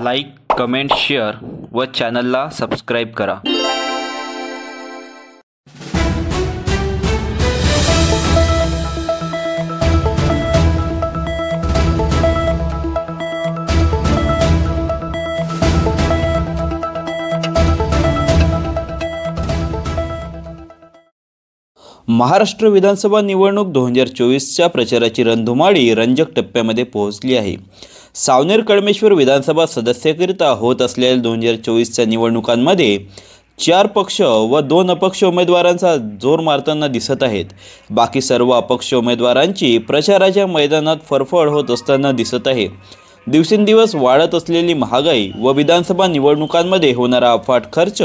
Like, comment, share व चॅनलला subscribe करा। महाराष्ट्र विधानसभा निवडणूक 2024च्या प्रचाराची रणधुमाळी रंजक टप्प्यामध्ये पोहोचली आहे। सावनेर कळमेश्वर विधानसभा सदस्याकरिता होत असलेल्या 2024च्या निवडणुकांमध्ये 4 पक्ष व 2 अपक्ष उमेदवारांचा जोर मारताना दिसत आहेत। बाकी सर्व अपक्ष उमेदवारांची प्रचाराच्या मैदानात फरफड होत असताना दिसत आहे। दिवसेंदिवस वाढत असलेली महागाई व विधानसभा निवडणुकांमध्ये होणारा अफाट खर्च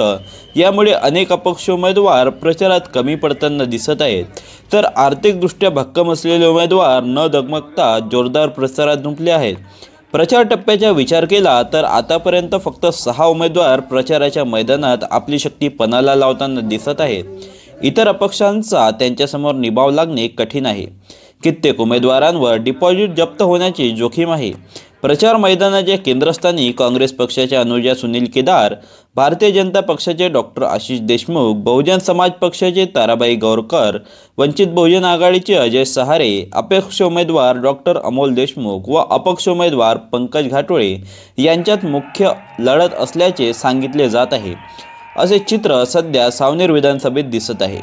यामुळे अनेक अपक्ष उमेदवार प्रचारात कमी पडताना दिसत आहेत, तर आर्थिकदृष्ट्या भक्कम असलेले उमेदवार न डगमगता जोरदार प्रचारात जुंपले आहेत। प्रचार टप्प्याचा विचार केला तर आतापर्यंत फक्त 6 उमेदवार प्रचाराच्या मैदानात आपली शक्ती पणाला लावताना दिसत आहेत। इतर अपक्षांचा त्यांच्यासमोर निभाव लागणे कठीण आहे। कित्येक उमेदवारांवर डिपॉझिट जप्त होण्याची जोखीम आहे। प्रचार मैदानाच्या केंद्रस्थानी काँग्रेस पक्षाच्या अनुजा सुनील केदार, भारतीय जनता पक्षाचे डॉक्टर आशिष देशमुख, बहुजन समाज पक्षाचे ताराबाई गौरकर, वंचित बहुजन आघाडीचे अजय सहारे, अपक्ष उमेदवार डॉक्टर अमोल देशमुख व अपक्ष उमेदवार पंकज घाटोळे यांच्यात मुख्य लढत असल्याचे सांगितले जात आहे। असे चित्र सध्या सावनेर विधानसभेत दिसत आहे।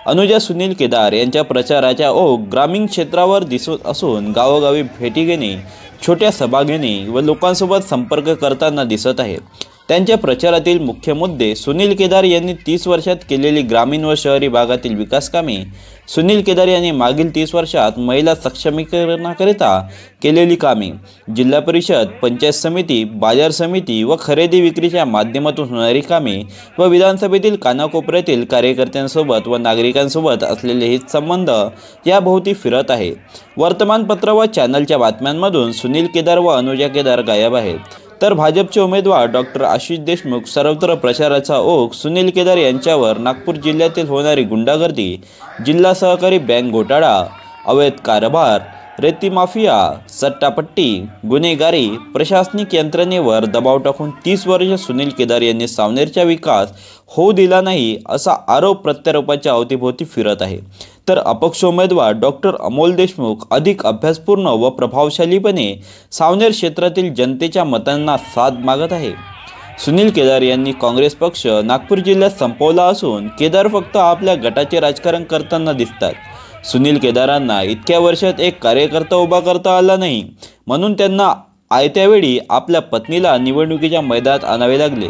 अनुजा सुनील केदार यांच्या प्रचाराच्या ओघ ग्रामीण क्षेत्रावर दिसत असून गावोगावी भेटी घेणे, छोट्या सभा घेणे व लोकांसोबत संपर्क करताना दिसत आहे। त्यांच्या प्रचारातील मुख्य मुद्दे सुनील केदार यांनी 30 वर्षात केलेली ग्रामीण व शहरी भागातील विकास कामे, सुनील केदार यांनी मागील 30 वर्षात महिला सक्षमीकरणाकरिता केलेली कामे, जिल्हा परिषद, पंचायत समिती, बाजार समिती व खरेदी विक्रीच्या माध्यमातून होणारी कामे व विधानसभेतील कानाकोपऱ्यातील कार्यकर्त्यांसोबत व नागरिकांसोबत असलेले हित संबंध याभोवती फिरत आहे। वर्तमानपत्र व चॅनलच्या बातम्यांमधून सुनील केदार व अनुजा केदार गायब आहेत, तर भाजपचे उमेदवार डॉक्टर आशिष देशमुख सर्वत्र प्रचाराचा ओघ सुनील केदार यांच्यावर नागपूर जिल्ह्यातील होणारी गुंडागर्दी, जिल्हा सहकारी बँक घोटाळा, अवैध कारभार, रेती माफिया, सट्टापट्टी, गुन्हेगारी, प्रशासनिक यंत्रणेवर दबाव टाकून 30 वर्ष सुनील केदार यांनी सावनेरचा विकास होऊ दिला नाही असा आरोप प्रत्यारोपाच्या अवतीभोवती फिरत आहे। तर अपक्ष उमेदवार डॉक्टर अमोल देशमुख अधिक अभ्यासपूर्ण व प्रभावशालीपणे सावनेर क्षेत्रातील जनतेच्या मतांना साथ मागत आहे। सुनील केदार यांनी काँग्रेस पक्ष नागपूर जिल्ह्यात संपवला असून केदार फक्त आपल्या गटाचे राजकारण करताना दिसतात। सुनील केदारांना इतक्या वर्षात एक कार्यकर्ता उभा करता आला नाही, म्हणून त्यांना आयत्या वेळी आपल्या पत्नीला निवडणुकीच्या मैदानात आणावे लागले।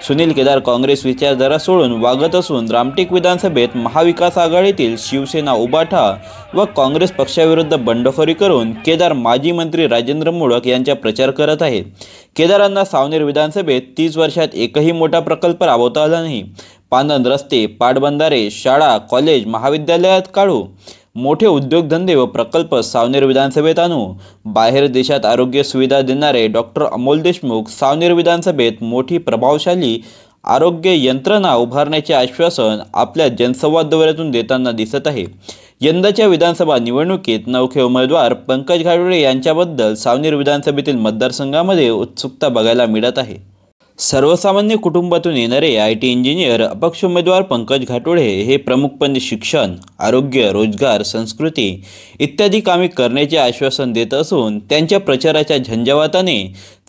सुनील केदार काँग्रेस विचारधारा सोडून वागत असून रामटेक विधानसभेत महाविकास आघाडीतील शिवसेना, उबाठा व काँग्रेस पक्षाविरुद्ध बंडखोरी करून केदार माजी मंत्री राजेंद्र मोडक यांचा प्रचार करत आहे। केदारांना सावनेर विधानसभेत 30 वर्षात एकही मोठा प्रकल्प राबवता आला नाही। पांदन रस्ते, पाटबंधारे, शाळा, कॉलेज, महाविद्यालयात काढू, मोठे उद्योगधंदे व प्रकल्प सावनेर विधानसभेत आणू। बाहेर देशात आरोग्य सुविधा देणारे डॉक्टर अमोल देशमुख सावनेर विधानसभेत मोठी प्रभावशाली आरोग्य यंत्रणा उभारण्याचे आश्वासन आपल्या जनसंवाद दौऱ्यातून देताना दिसत आहे। यंदाच्या विधानसभा निवडणुकीत नवखे उमेदवार पंकज घाटोळे यांच्याबद्दल सावनेर विधानसभेतील मतदारसंघामध्ये उत्सुकता बघायला मिळत आहे। सर्वसामान्य कुटुंबातून येणारे IT इंजिनियर अपक्ष उमेदवार पंकज घाटोळे हे प्रमुखपणे शिक्षण, आरोग्य, रोजगार, संस्कृती इत्यादी कामे करण्याचे आश्वासन देत असून त्यांच्या प्रचाराच्या झंझावाताने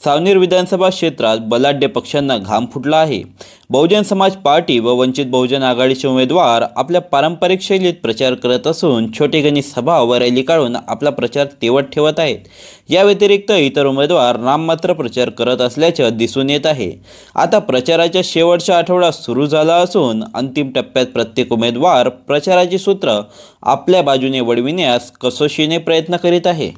सावनेर विधानसभा क्षेत्रात बलाढ्य पक्षांना घाम फुटला आहे। बहुजन समाज पार्टी व वंचित बहुजन आघाडीचे उमेदवार आपल्या पारंपरिक शैलीत प्रचार करत असून छोटेखानी सभा व रॅली काढून आपला प्रचार तेवत ठेवत आहेत। या व्यतिरिक्त इतर उमेदवार नाममात्र प्रचार करत असल्याचे दिसून येत आहे। आता प्रचाराच्या शेवटचा आठवडा सुरू झाला असून अंतिम टप्प्यात प्रत्येक उमेदवार प्रचाराची सूत्र आपल्या बाजूने वळविण्यास कसोशीने प्रयत्न करीत आहे।